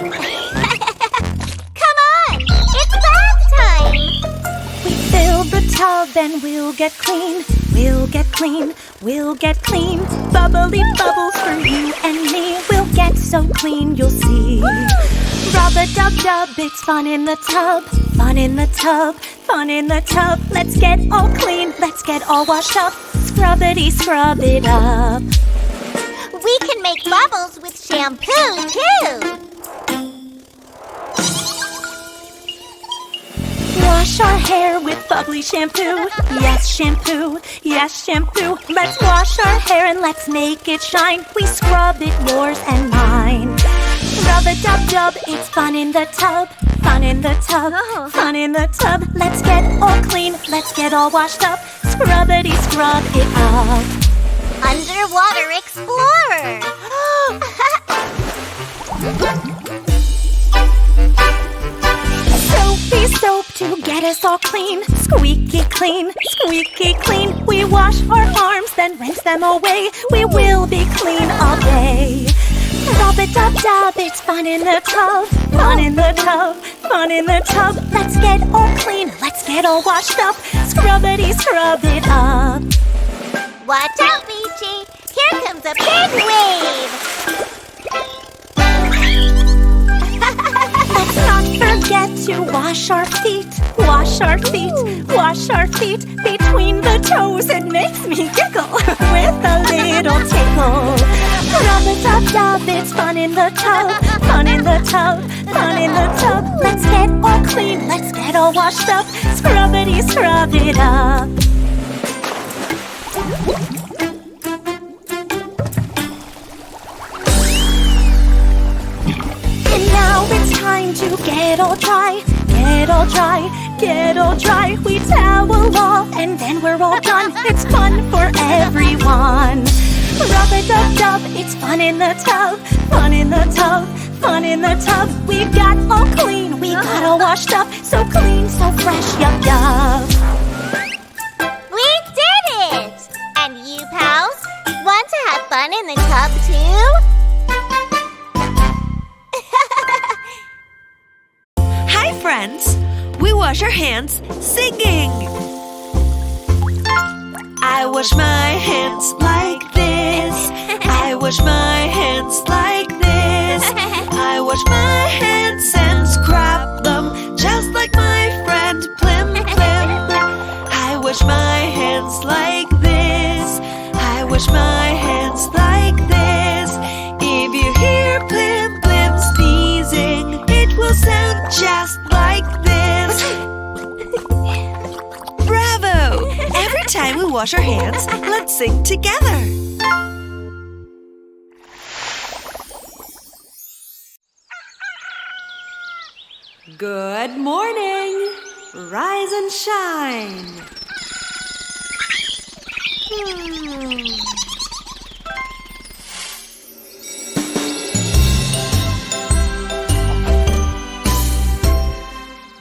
Come on! It's bath time! We fill the tub and we'll get clean. We'll get clean, we'll get clean. Bubbly bubbles for you and me. We'll get so clean, you'll see. Rub-a-dub-dub, it's fun in the tub. Fun in the tub, fun in the tub. Let's get all clean, let's get all washed up. Scrubbity, scrub it up. We can make bubbles with shampoo, too! Wash our hair with bubbly shampoo. Yes, shampoo, yes, shampoo. Let's wash our hair and let's make it shine. We scrub it, yours and mine. Rub-a-dub-dub, it's fun in the tub. Fun in the tub, fun in the tub. Let's get all clean, let's get all washed up. Scrubbity, scrub it up. Underwater explorer! Soapy soap to get us all clean. Squeaky clean, squeaky clean. We wash our arms, then rinse them away. We will be clean all day. Rub-a-dub-dub, it's fun in the tub. Fun in the tub, fun in the tub. Let's get all clean, let's get all washed up. Scrubbity, scrub it up. Watch out, Beachy! Here comes a big wave! Let's not forget to wash our feet. Wash our feet, wash our feet. Between the toes, it makes me giggle with a little tickle. Rub-a-dub-dub, it's fun in the tub. Fun in the tub, fun in the tub. Let's get all clean, let's get all washed up. Scrubbity, scrub it up. And now it's time to get all dry. Get all dry, get all dry. We towel off and then we're all done. It's fun for everyone. Rub-a-dub-dub, it's fun in the tub. Fun in the tub, fun in the tub. We got all clean, we got all washed up. So clean, so fresh, yup, yup. We did it! And you, pals, want to have fun in the tub, too? Hi, friends! We wash our hands singing. I wash my hands like this. I wash my hands like this. I wash my hands and scrub them just like my friend Plim Plim. I wash my hands like this. I wash my hands like this. If you hear Plim Plim sneezing, it will sound just like this. Bravo! Every time we wash our hands, let's sing together. Good morning! Rise and shine!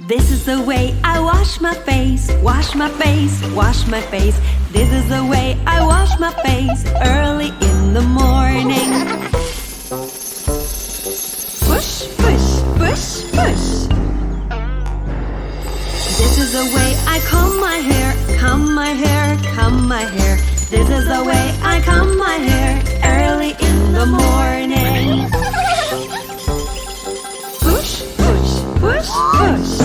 This is the way I wash my face, wash my face, wash my face. This is the way I wash my face early in the morning. Push, push, push, push. This is the way I comb my hair, comb my hair, comb my hair. This is the way I comb my hair early in the morning. Push, push, push, push.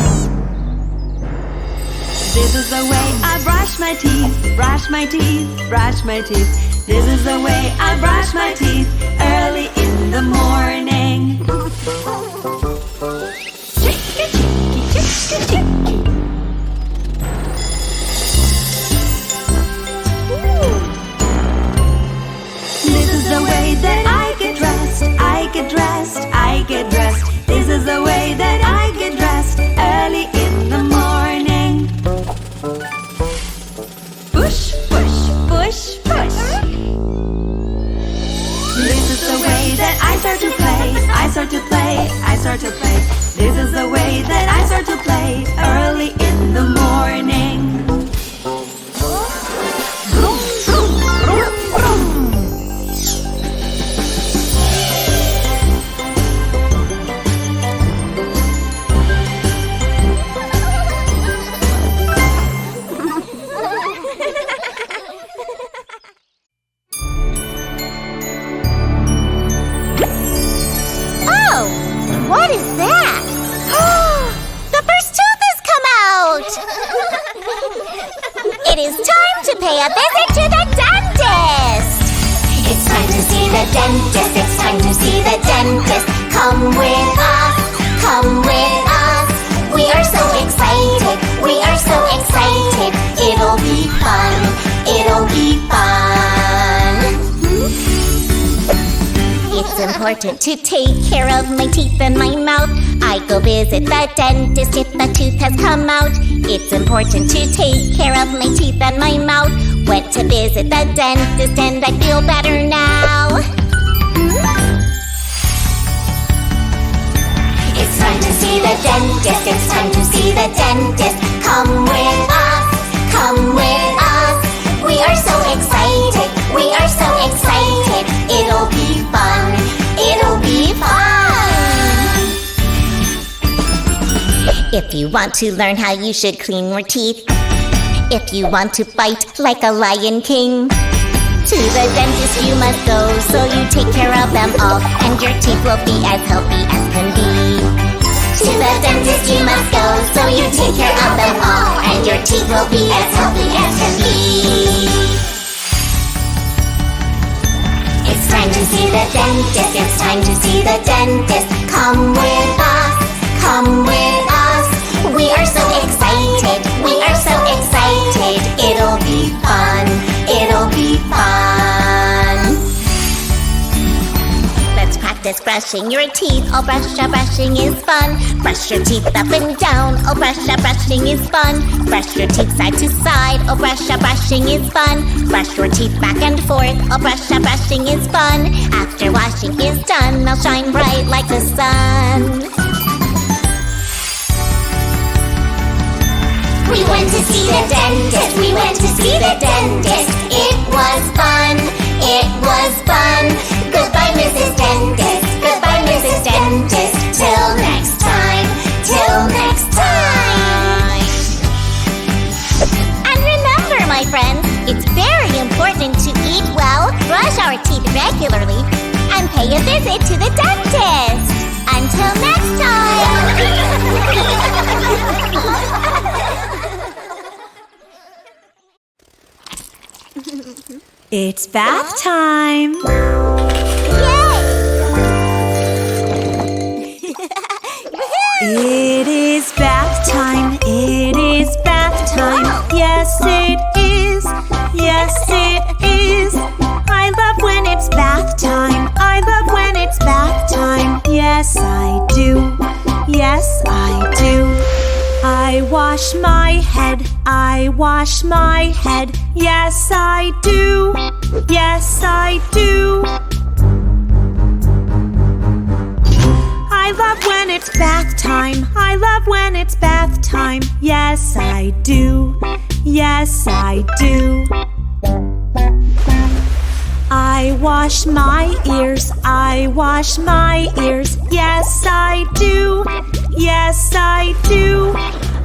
This is the way I brush my teeth, brush my teeth, brush my teeth. This is the way I brush my teeth early in the morning. Chicky, chicky, chicky, chicky. This is the way that I get dressed, I get dressed, I get dressed. This is the way that I get dressed early in the morning. Push, push, push, push. This is the way that I start to play, I start to play, I start to play. This is the way that I start to play early in the morning. Vroom, vroom, vroom, vroom. dentist. It's time to see the dentist. Come with us, come with us. We are so excited, we are so excited. It'll be fun, it'll be fun. It's important to take care of my teeth and my mouth. I go visit the dentist if the tooth has come out. It's important to take care of my teeth and my mouth. Went to visit the dentist and I feel better now. It's time to see the dentist, it's time to see the dentist. Come with us, come with us. We are so excited, we are so excited. It'll be fun, it'll be fun. If you want to learn how you should clean your teeth, if you want to bite like a lion king, to the dentist you must go, so you take care of them all, and your teeth will be as healthy as can be. To the dentist you must go, so you take care of them all, and your teeth will be as healthy as can be. It's time to see the dentist, it's time to see the dentist. Come with us, come with us. We are so excited, we are so excited. It'll be fun, it'll be fun. Let's practice brushing your teeth. Oh, brushing is fun. Brush your teeth up and down. Oh, brushing is fun. Brush your teeth side to side. Oh, brushing is fun. Brush your teeth back and forth. Oh, brushing is fun. After washing is done, they'll shine bright like the sun. We went to see the dentist, we went to see the dentist. It was fun, it was fun. Goodbye, Mrs. Dentist, goodbye, Mrs. Dentist. Till next time, till next time. And remember, my friends, it's very important to eat well, brush our teeth regularly, and pay a visit to the dentist. Until next time. It's bath time! It is bath time, it is bath time. Yes, it is, yes, it is. I love when it's bath time, I love when it's bath time. Yes, I do, yes, I do. I wash my head, I wash my head. Yes, I do, yes, I do. I love when it's bath time, I love when it's bath time. Yes, I do, yes, I do. I wash my ears, I wash my ears. Yes, I do, yes, I do.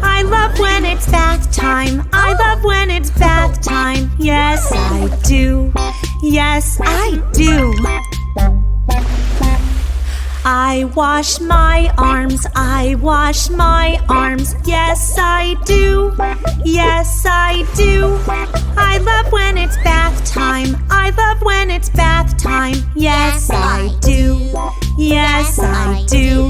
I love when it's bath time, I love when it's bath time. Yes, I do, yes, I do. I wash my arms, I wash my arms. Yes, I do, yes, I do. I love when it's bath time, I love when it's bath time. Yes, I do, yes, I do.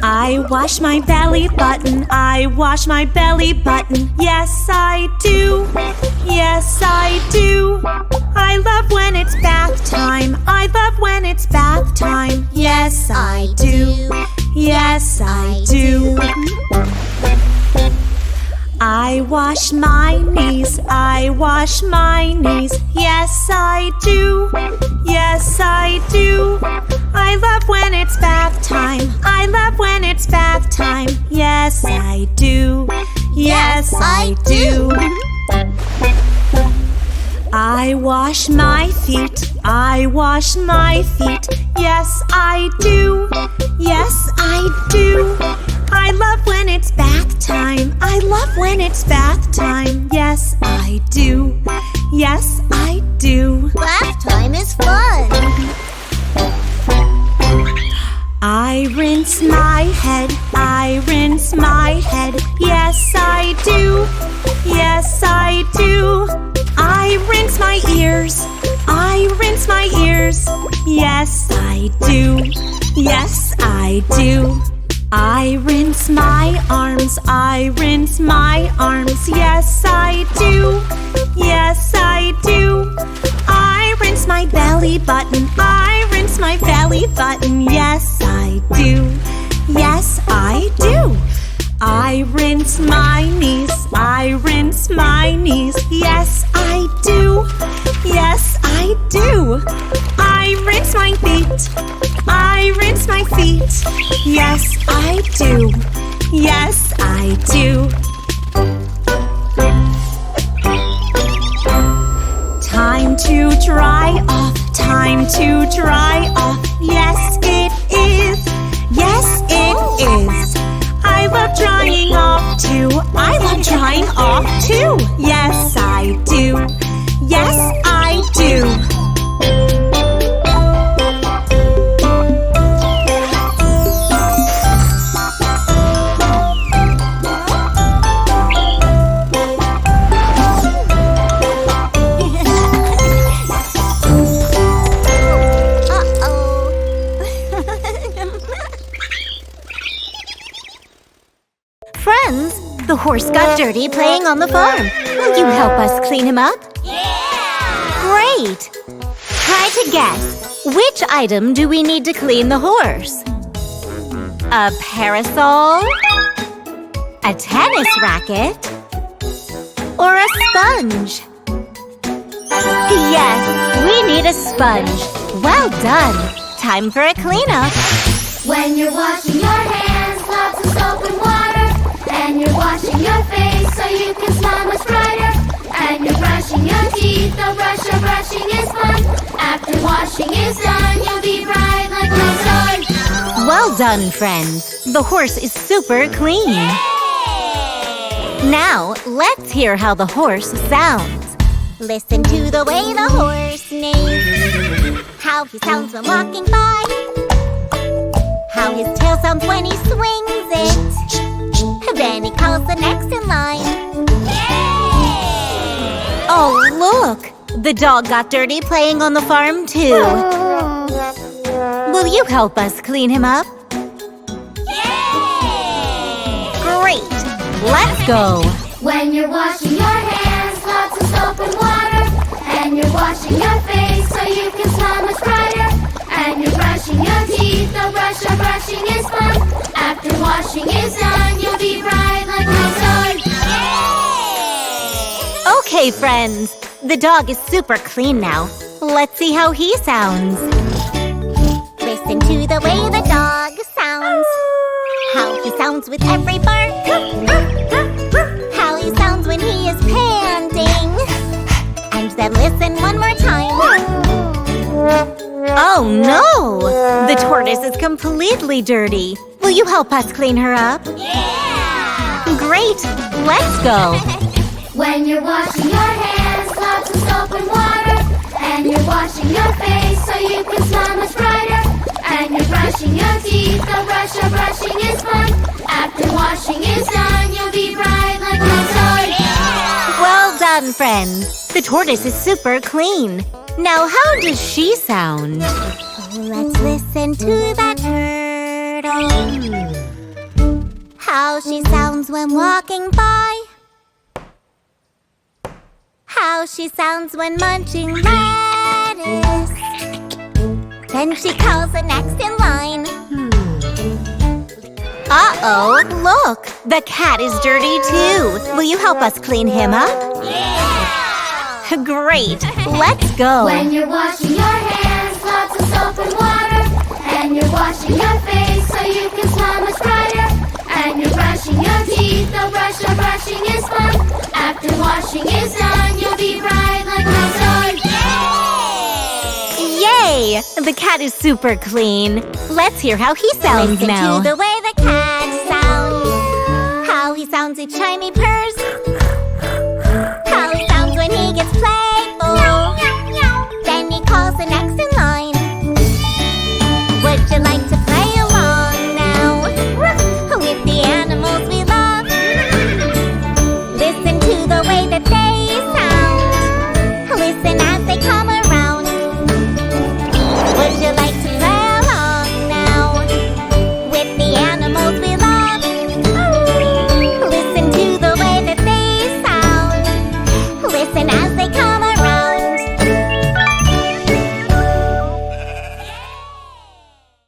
I wash my belly button, I wash my belly button. Yes, I do, yes, I do. I love when it's bath time, I love when it's bath time. Yes, I do, yes, I do. I wash my knees, I wash my knees. Yes, I do, yes, I do. I love when it's bath time, I love when it's bath time. Yes, I do, yes, I do. I wash my feet, I wash my feet. Yes, I do, yes, I do. I love when it's bath time, I love when it's bath time. Yes, I do, yes, I do. Bath time is fun. I rinse my head, I rinse my head. Yes, I do, yes, I do. I rinse my ears, I ears? Yes, I do. Yes, I do. I rinse my arms. I rinse my arms. Yes, I do. Yes, I do. I rinse my belly button. I rinse my belly button. Yes, I do. Yes, I do. I rinse my knees. I rinse my knees. Yes, I do. Yes, I do. I rinse my feet. I rinse my feet. Yes, I do. Yes, I do. Time to dry off. Time to dry off. Yes, it is. Yes, it is. I love drying off too. I love drying off too. Yes, I do. Yes, I do. Friends, the horse got dirty playing on the farm. Will you help us clean him up? Yeah! Great! Try to guess. Which item do we need to clean the horse? A parasol? A tennis racket? Or a sponge? Yes, we need a sponge. Well done. Time for a cleanup. When you're washing your hands, lots of soap and water. And you're washing your face so you can smile much brighter. And you're brushing your teeth, the brush of brushing is fun. After washing is done, you'll be bright like the sun. Well done, friends. The horse is super clean. Now, let's hear how the horse sounds. Listen to the way the horse neighs. How he sounds when walking by. How his tail sounds when he swings it. Then he calls the next in line. Oh, look! The dog got dirty playing on the farm, too. Will you help us clean him up? Great! Let's go! When you're washing your hands, lots of soap and water. And you're washing your face so you can smile much brighter. And you're brushing your teeth, the brush of brushing is fun. After washing is done, you'll be bright like the sun. Okay, friends. The dog is super clean now. Let's see how he sounds. Listen to the way the dog sounds. How he sounds with every bark. How he sounds when he is panting. And then listen one more time. Oh no! The tortoise is completely dirty. Will you help us clean her up? Yeah! Great! Let's go! When you're washing your hands, lots of soap and water. And you're washing your face so you can smile much brighter. And you're brushing your teeth, the brush of brushing is fun. After washing is done, you'll be bright like the sun. Well done, friends. The tortoise is super clean. Now, how does she sound? Let's listen to that turtle. How she sounds when walking by. How she sounds when munching lettuce. Then she calls the next in line. Uh-oh, look! The cat is dirty too. Will you help us clean him up? Yeah! Great! Let's go! When you're washing your hands, lots of soap and water. And you're washing your face so you can smile much brighter. And you're brushing your teeth, the brush of brushing is fun. After washing is done, you'll be bright like the sun. Yay! The cat is super clean. Let's hear how he sounds now. Listen to the way the cat sounds. How he sounds each time he purrs. How he sounds when he gets play.